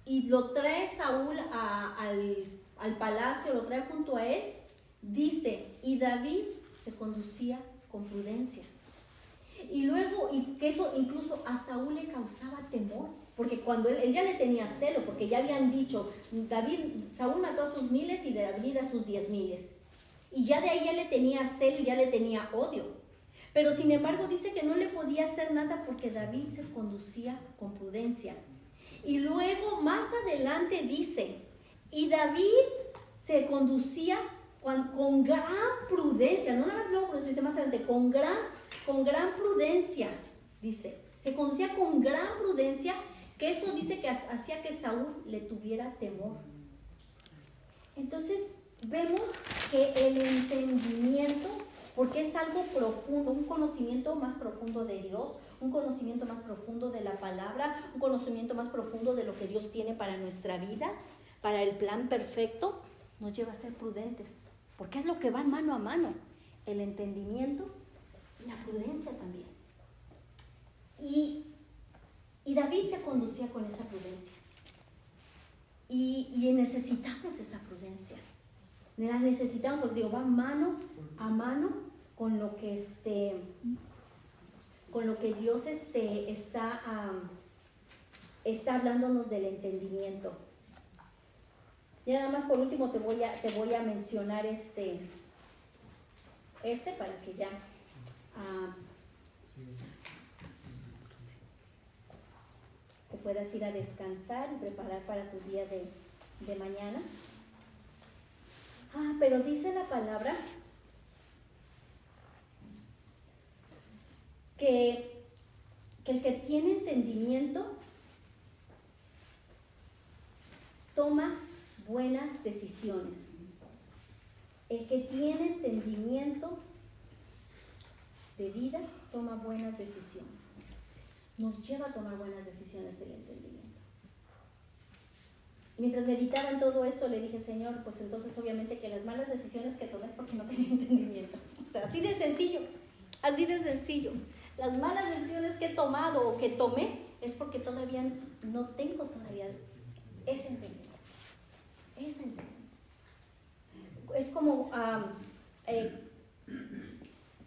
y lo trae Saúl al palacio, lo trae junto a él, dice, y David se conducía con prudencia. Y luego, y que eso incluso a Saúl le causaba temor, porque cuando él ya le tenía celo, porque ya habían dicho, Saúl mató a sus 1000 y David a sus 10,000. Y ya de ahí ya le tenía celo y ya le tenía odio. Pero sin embargo dice que no le podía hacer nada porque David se conducía con prudencia. Y luego más adelante dice, y David se conducía con gran prudencia, no nada más prudencia, dice más adelante, con gran prudencia, dice, se conducía con gran prudencia, que eso dice que hacía que Saúl le tuviera temor. Entonces vemos que el entendimiento, porque es algo profundo, un conocimiento más profundo de Dios, un conocimiento más profundo de la palabra, un conocimiento más profundo de lo que Dios tiene para nuestra vida, para el plan perfecto, nos lleva a ser prudentes, porque es lo que va mano a mano, el entendimiento y la prudencia también. Y David se conducía con esa prudencia, y necesitamos esa prudencia. La necesitamos porque digo, va mano a mano con lo que Dios está hablándonos del entendimiento. Y nada más por último te voy a mencionar para que ya te puedas ir a descansar y preparar para tu día de mañana. Pero dice la palabra que el que tiene entendimiento toma buenas decisiones. El que tiene entendimiento de vida toma buenas decisiones. Nos lleva a tomar buenas decisiones el entendimiento. Mientras meditaba en todo esto, le dije, Señor, pues entonces obviamente que las malas decisiones que tomé es porque no tenía entendimiento. O sea, así de sencillo. Las malas decisiones que he tomado o que tomé es porque todavía no tengo ese entendimiento. Es como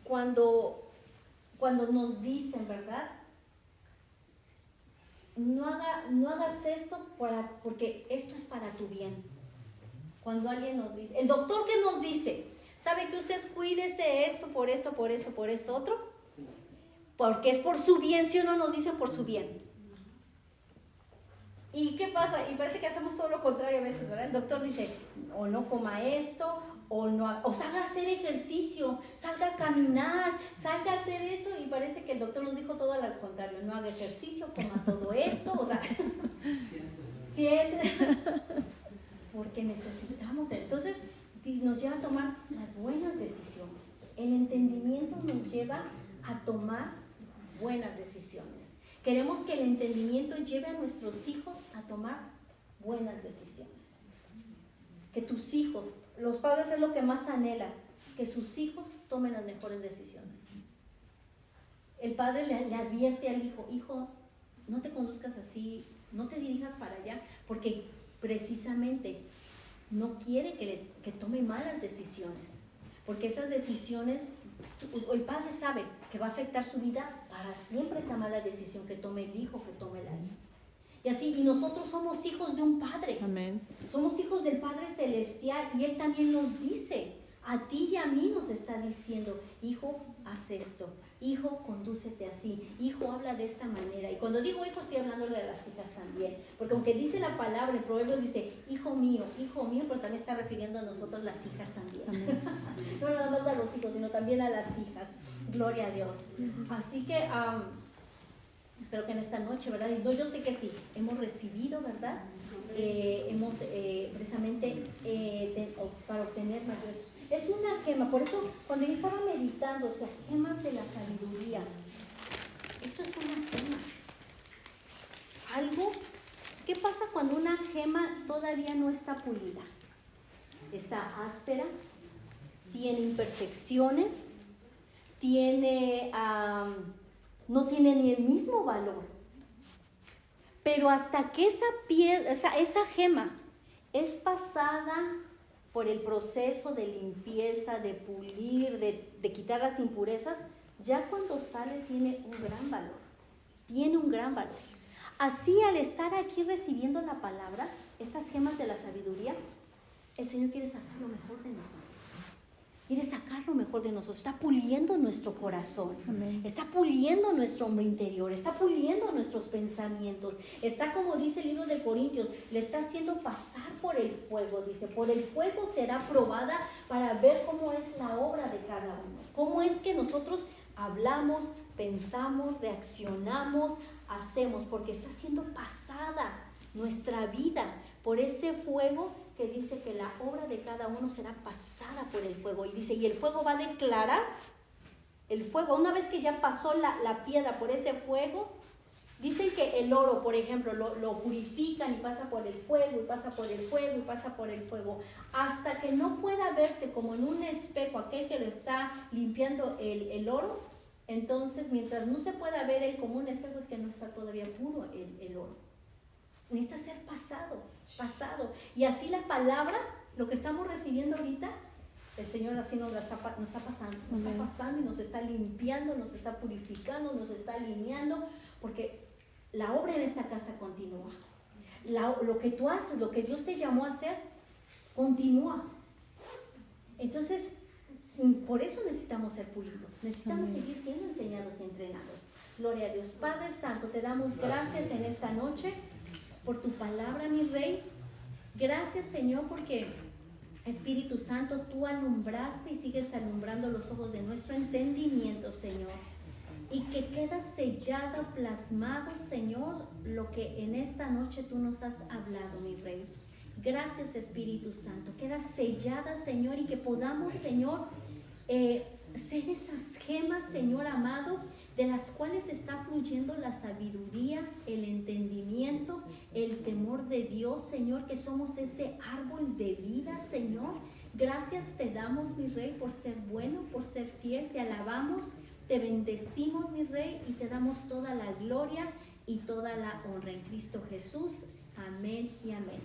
cuando nos dicen, ¿verdad? No hagas esto porque esto es para tu bien. Cuando alguien nos dice, el doctor que nos dice, ¿sabe que usted cuídese esto, por esto, otro? Porque es por su bien, si uno nos dice por su bien. ¿Y qué pasa? Y parece que hacemos todo lo contrario a veces, ¿verdad? El doctor dice, o no coma esto, o salga a hacer ejercicio, salga a caminar, salga a hacer esto, y parece que el doctor nos dijo todo al contrario, no haga ejercicio, coma todo esto, o sea, siempre, porque necesitamos, entonces nos lleva a tomar las buenas decisiones. El entendimiento nos lleva a tomar buenas decisiones. Queremos que el entendimiento lleve a nuestros hijos a tomar buenas decisiones. Que tus hijos, los padres es lo que más anhelan, que sus hijos tomen las mejores decisiones. El padre le advierte al hijo, hijo, no te conduzcas así, no te dirijas para allá, porque precisamente no quiere que tome malas decisiones, porque esas decisiones, el padre sabe que va a afectar su vida para siempre esa mala decisión que tome el hijo, que tome la hija. Y así, y nosotros somos hijos de un Padre. Amén. Somos hijos del Padre Celestial, y Él también nos dice, a ti y a mí nos está diciendo, hijo, haz esto, hijo, condúcete así, hijo, habla de esta manera. Y cuando digo hijo, estoy hablándole a las hijas también, porque aunque dice la palabra, en Proverbios dice, hijo mío, pero también está refiriendo a nosotros las hijas también. No nada más a los hijos, sino también a las hijas. Gloria a Dios. Así que espero que en esta noche, ¿verdad? Y no, yo sé que sí, hemos recibido, ¿verdad? Hemos precisamente para obtener mayores. Es una gema, por eso cuando yo estaba meditando, o sea, gemas de la sabiduría. Esto es una gema. Algo, ¿qué pasa cuando una gema todavía no está pulida? Está áspera, tiene imperfecciones, tiene no tiene ni el mismo valor. Pero hasta que esa piedra, esa gema es pasada por el proceso de limpieza, de pulir, de quitar las impurezas, ya cuando sale tiene un gran valor. Tiene un gran valor. Así, al estar aquí recibiendo la palabra, estas gemas de la sabiduría, el Señor quiere sacar lo mejor de nosotros. Quiere sacar lo mejor de nosotros. Está puliendo nuestro corazón. Amén. Está puliendo nuestro hombre interior. Está puliendo nuestros pensamientos. Está, como dice el libro de Corintios, le está haciendo pasar por el fuego. Dice, por el fuego será probada para ver cómo es la obra de cada uno. Cómo es que nosotros hablamos, pensamos, reaccionamos, hacemos. Porque está siendo pasada nuestra vida por ese fuego que dice que la obra de cada uno será pasada por el fuego. Y dice, y el fuego va a declarar, el fuego, una vez que ya pasó la piedra por ese fuego, dicen que el oro, por ejemplo, lo purifican y pasa por el fuego, y pasa por el fuego, y pasa por el fuego, hasta que no pueda verse como en un espejo aquel que lo está limpiando el oro. Entonces, mientras no se pueda ver él como un espejo, es que no está todavía puro el oro. Necesita ser pasado. Y así la palabra, lo que estamos recibiendo ahorita, el Señor así nos está pasando. Nos está pasando y nos está limpiando, nos está purificando, nos está alineando, porque la obra en esta casa continúa. Lo que tú haces, lo que Dios te llamó a hacer, continúa. Entonces, por eso necesitamos ser pulidos. Necesitamos seguir siendo enseñados y entrenados. Gloria a Dios. Padre Santo, te damos gracias en esta noche por tu palabra, mi Rey. Gracias, Señor, porque Espíritu Santo, tú alumbraste y sigues alumbrando los ojos de nuestro entendimiento, Señor. Y que queda sellado, plasmado, Señor, lo que en esta noche tú nos has hablado, mi Rey. Gracias, Espíritu Santo. Queda sellada, Señor, y que podamos, Señor, ser esas gemas, Señor amado, de las cuales está fluyendo la sabiduría, el entendimiento, el temor de Dios, Señor, que somos ese árbol de vida, Señor. Gracias te damos, mi Rey, por ser bueno, por ser fiel. Te alabamos, te bendecimos, mi Rey, y te damos toda la gloria y toda la honra en Cristo Jesús. Amén y amén.